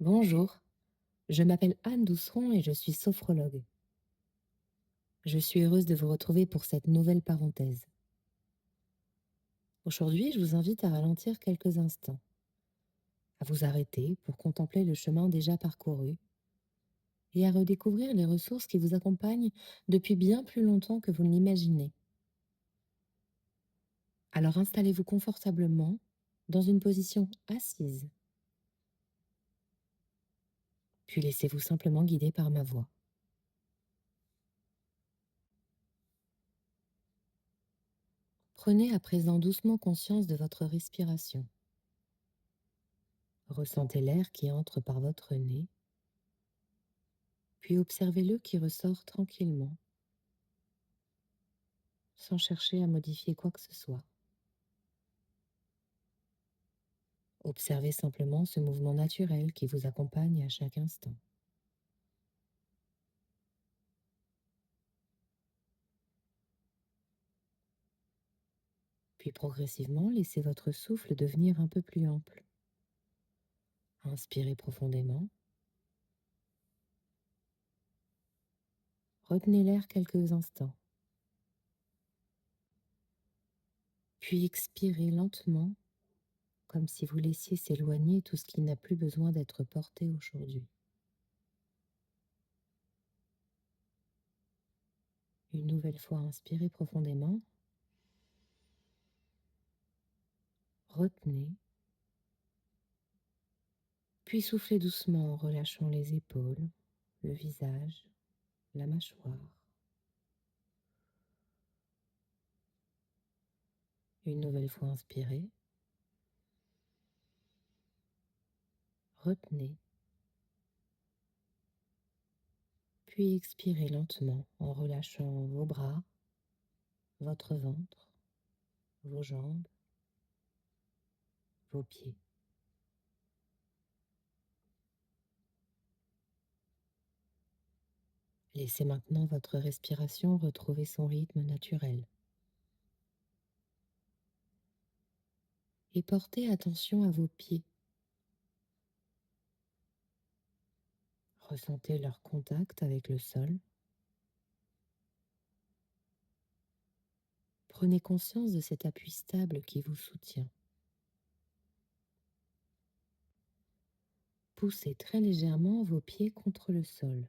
Bonjour, je m'appelle Anne Douceron et je suis sophrologue. Je suis heureuse de vous retrouver pour cette nouvelle parenthèse. Aujourd'hui, je vous invite à ralentir quelques instants, à vous arrêter pour contempler le chemin déjà parcouru et à redécouvrir les ressources qui vous accompagnent depuis bien plus longtemps que vous ne l'imaginez. Alors installez-vous confortablement dans une position assise, puis laissez-vous simplement guider par ma voix. Prenez à présent doucement conscience de votre respiration. Ressentez l'air qui entre par votre nez, puis observez-le qui ressort tranquillement, sans chercher à modifier quoi que ce soit. Observez simplement ce mouvement naturel qui vous accompagne à chaque instant. Puis progressivement, laissez votre souffle devenir un peu plus ample. Inspirez profondément. Retenez l'air quelques instants. Puis expirez lentement, comme si vous laissiez s'éloigner tout ce qui n'a plus besoin d'être porté aujourd'hui. Une nouvelle fois, inspirez profondément. Retenez. Puis soufflez doucement en relâchant les épaules, le visage, la mâchoire. Une nouvelle fois, inspirez. Retenez. Puis expirez lentement en relâchant vos bras, votre ventre, vos jambes, vos pieds. Laissez maintenant votre respiration retrouver son rythme naturel. Et portez attention à vos pieds. Ressentez leur contact avec le sol. Prenez conscience de cet appui stable qui vous soutient. Poussez très légèrement vos pieds contre le sol.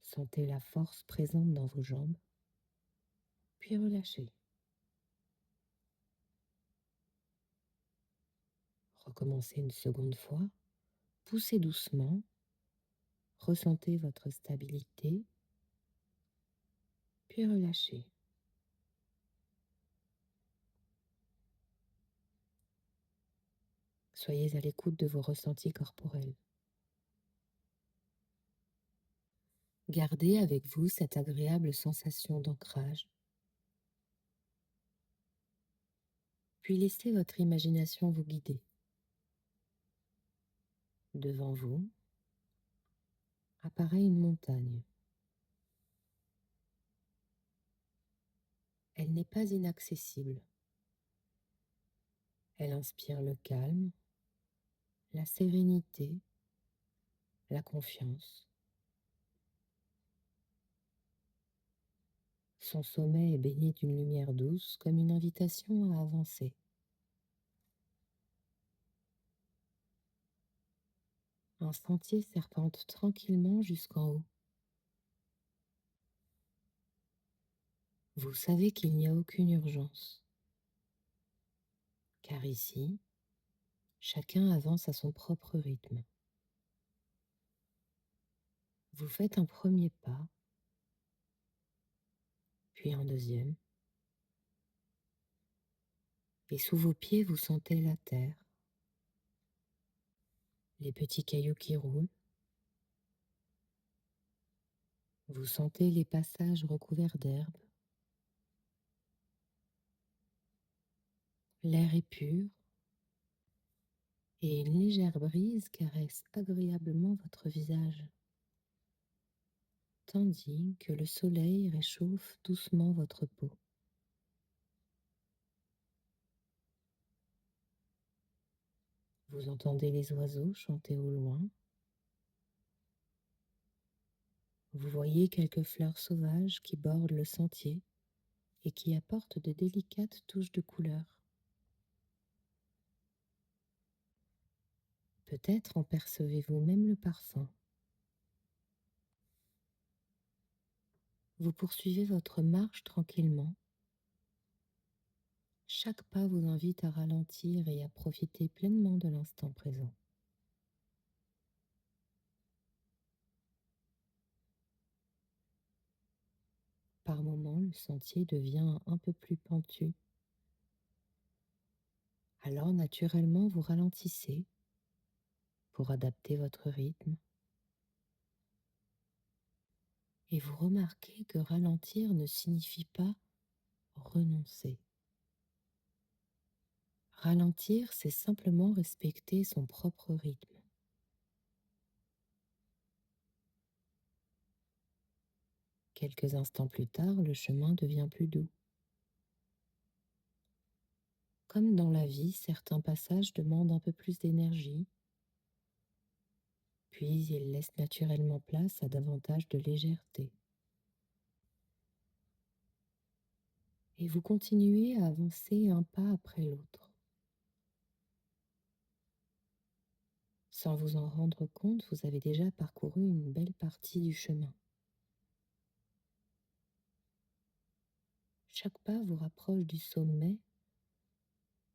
Sentez la force présente dans vos jambes, puis relâchez. Recommencez une seconde fois. Poussez doucement. Ressentez votre stabilité, puis relâchez. Soyez à l'écoute de vos ressentis corporels. Gardez avec vous cette agréable sensation d'ancrage, puis laissez votre imagination vous guider. Devant vous apparaît une montagne. Elle n'est pas inaccessible. Elle inspire le calme, la sérénité, la confiance. Son sommet est baigné d'une lumière douce comme une invitation à avancer. Un sentier serpente tranquillement jusqu'en haut. Vous savez qu'il n'y a aucune urgence, car ici, chacun avance à son propre rythme. Vous faites un premier pas, puis un deuxième, et sous vos pieds, vous sentez la terre, les petits cailloux qui roulent. Vous sentez les passages recouverts d'herbe. L'air est pur, et une légère brise caresse agréablement votre visage, tandis que le soleil réchauffe doucement votre peau. Vous entendez les oiseaux chanter au loin. Vous voyez quelques fleurs sauvages qui bordent le sentier et qui apportent de délicates touches de couleur. Peut-être en percevez-vous même le parfum. Vous poursuivez votre marche tranquillement. Chaque pas vous invite à ralentir et à profiter pleinement de l'instant présent. Par moments, le sentier devient un peu plus pentu. Alors, naturellement, vous ralentissez pour adapter votre rythme et vous remarquez que ralentir ne signifie pas renoncer. Ralentir, c'est simplement respecter son propre rythme. Quelques instants plus tard, le chemin devient plus doux. Comme dans la vie, certains passages demandent un peu plus d'énergie, puis ils laissent naturellement place à davantage de légèreté. Et vous continuez à avancer un pas après l'autre. Sans vous en rendre compte, vous avez déjà parcouru une belle partie du chemin. Chaque pas vous rapproche du sommet,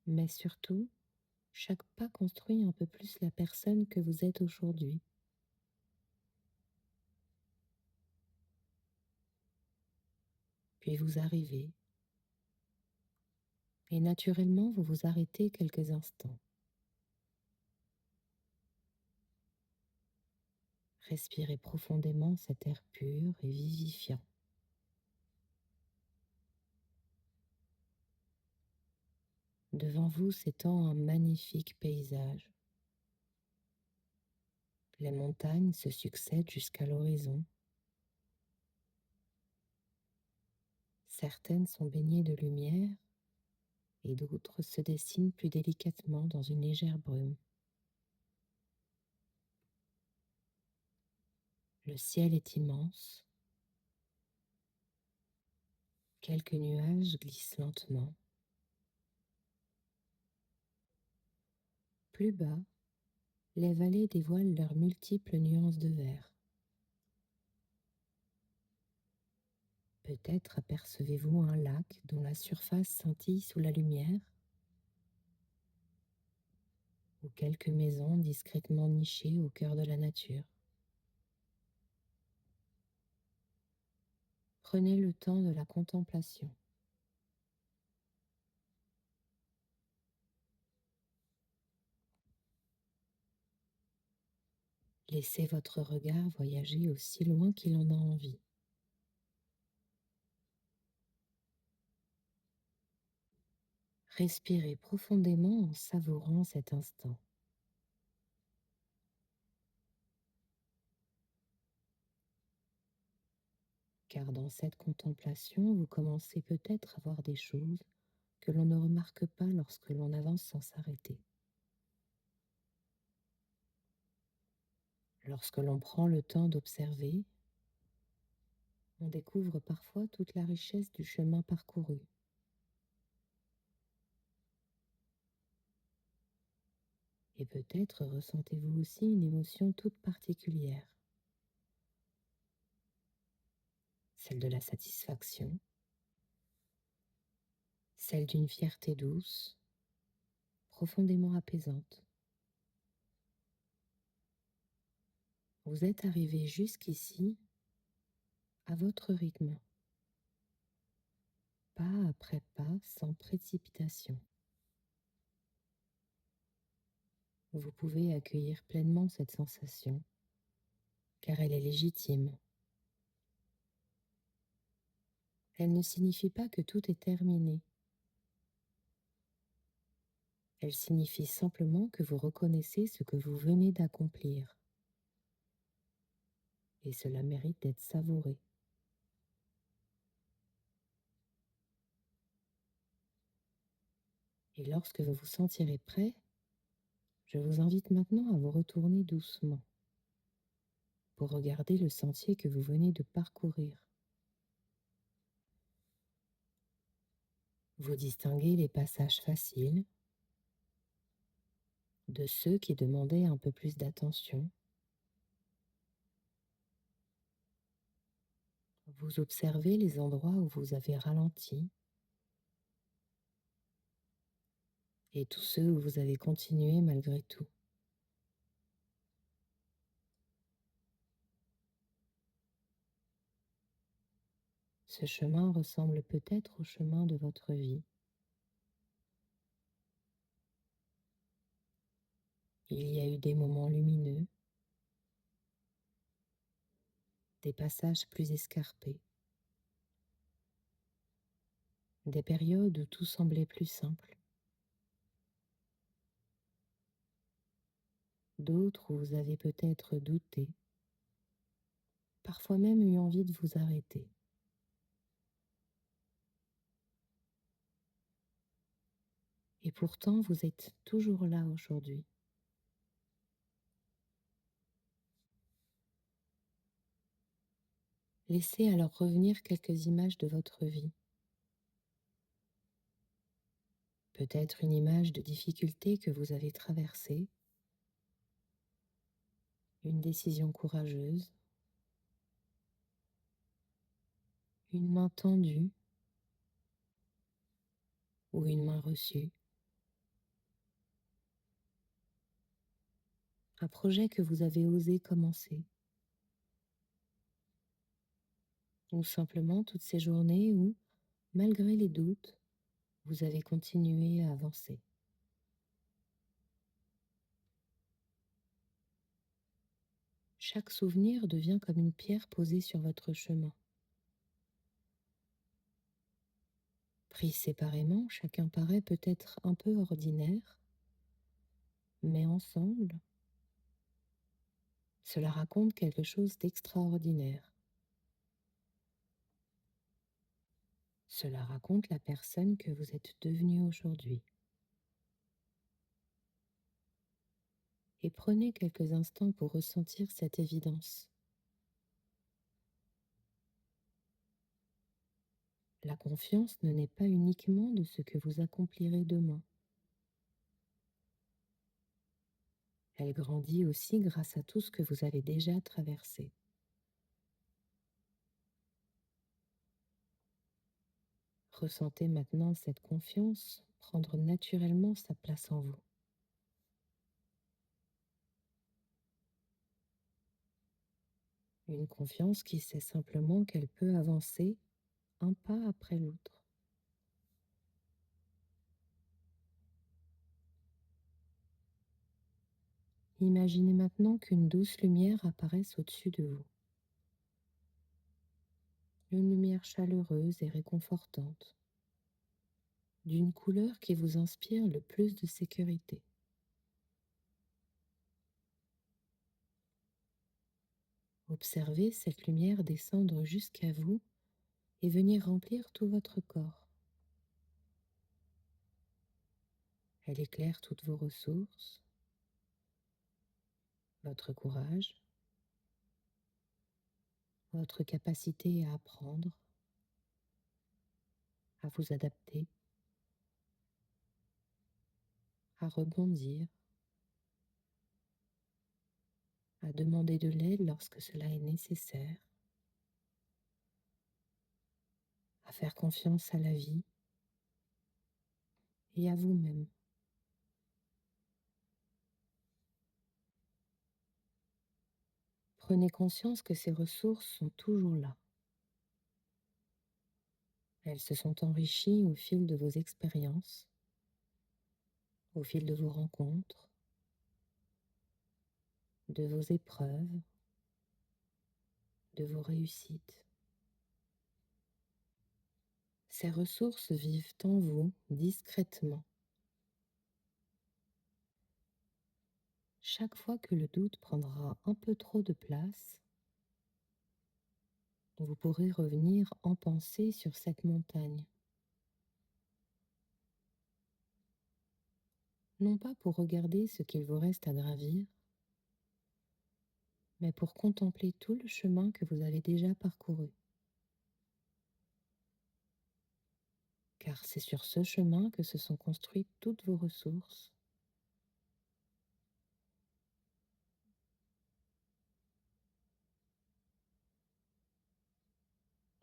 mais surtout, chaque pas construit un peu plus la personne que vous êtes aujourd'hui. Puis vous arrivez, et naturellement, vous vous arrêtez quelques instants. Respirez profondément cet air pur et vivifiant. Devant vous s'étend un magnifique paysage. Les montagnes se succèdent jusqu'à l'horizon. Certaines sont baignées de lumière et d'autres se dessinent plus délicatement dans une légère brume. Le ciel est immense. Quelques nuages glissent lentement. Plus bas, les vallées dévoilent leurs multiples nuances de vert. Peut-être apercevez-vous un lac dont la surface scintille sous la lumière, ou quelques maisons discrètement nichées au cœur de la nature. Prenez le temps de la contemplation. Laissez votre regard voyager aussi loin qu'il en a envie. Respirez profondément en savourant cet instant. Car dans cette contemplation, vous commencez peut-être à voir des choses que l'on ne remarque pas lorsque l'on avance sans s'arrêter. Lorsque l'on prend le temps d'observer, on découvre parfois toute la richesse du chemin parcouru. Et peut-être ressentez-vous aussi une émotion toute particulière, celle de la satisfaction, celle d'une fierté douce, profondément apaisante. Vous êtes arrivé jusqu'ici à votre rythme, pas après pas, sans précipitation. Vous pouvez accueillir pleinement cette sensation, car elle est légitime. Elle ne signifie pas que tout est terminé. Elle signifie simplement que vous reconnaissez ce que vous venez d'accomplir. Et cela mérite d'être savouré. Et lorsque vous vous sentirez prêt, Je vous invite maintenant à vous retourner doucement pour regarder le sentier que vous venez de parcourir. Vous distinguez les passages faciles de ceux qui demandaient un peu plus d'attention. Vous observez les endroits où vous avez ralenti et tous ceux où vous avez continué malgré tout. Ce chemin ressemble peut-être au chemin de votre vie. Il y a eu des moments lumineux, des passages plus escarpés, des périodes où tout semblait plus simple, d'autres où vous avez peut-être douté, parfois même eu envie de vous arrêter. Et pourtant, vous êtes toujours là aujourd'hui. Laissez alors revenir quelques images de votre vie. Peut-être une image de difficulté que vous avez traversée, une décision courageuse, une main tendue ou une main reçue, un projet que vous avez osé commencer, ou simplement toutes ces journées où, malgré les doutes, vous avez continué à avancer. Chaque souvenir devient comme une pierre posée sur votre chemin. Pris séparément, chacun paraît peut-être un peu ordinaire, mais ensemble, cela raconte quelque chose d'extraordinaire. Cela raconte la personne que vous êtes devenue aujourd'hui. Et prenez quelques instants pour ressentir cette évidence. La confiance ne naît pas uniquement de ce que vous accomplirez demain. Elle grandit aussi grâce à tout ce que vous avez déjà traversé. Ressentez maintenant cette confiance prendre naturellement sa place en vous. Une confiance qui sait simplement qu'elle peut avancer un pas après l'autre. Imaginez maintenant qu'une douce lumière apparaisse au-dessus de vous. Une lumière chaleureuse et réconfortante, d'une couleur qui vous inspire le plus de sécurité. Observez cette lumière descendre jusqu'à vous et venir remplir tout votre corps. Elle éclaire toutes vos ressources, votre courage, votre capacité à apprendre, à vous adapter, à rebondir, à demander de l'aide lorsque cela est nécessaire, à faire confiance à la vie et à vous-même. Prenez conscience que ces ressources sont toujours là. Elles se sont enrichies au fil de vos expériences, au fil de vos rencontres, de vos épreuves, de vos réussites. Ces ressources vivent en vous discrètement. Chaque fois que le doute prendra un peu trop de place, vous pourrez revenir en pensée sur cette montagne. non pas pour regarder ce qu'il vous reste à gravir, mais pour contempler tout le chemin que vous avez déjà parcouru. Car c'est sur ce chemin que se sont construites toutes vos ressources.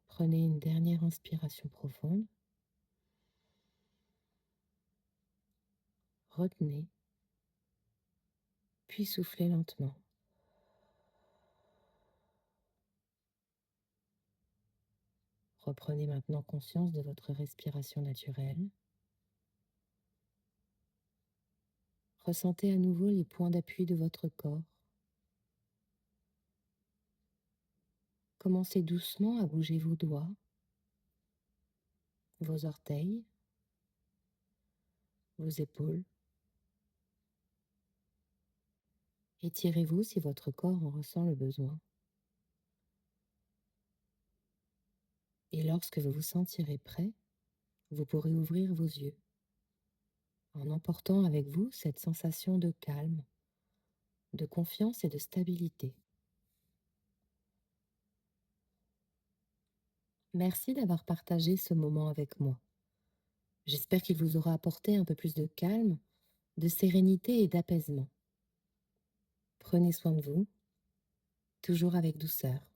Prenez une dernière inspiration profonde, retenez, puis soufflez lentement. Reprenez maintenant conscience de votre respiration naturelle. Ressentez à nouveau les points d'appui de votre corps. Commencez doucement à bouger vos doigts, vos orteils, vos épaules. Étirez-vous si votre corps en ressent le besoin. Et lorsque vous vous sentirez prêt, vous pourrez ouvrir vos yeux, en emportant avec vous cette sensation de calme, de confiance et de stabilité. Merci d'avoir partagé ce moment avec moi. J'espère qu'il vous aura apporté un peu plus de calme, de sérénité et d'apaisement. Prenez soin de vous, toujours avec douceur.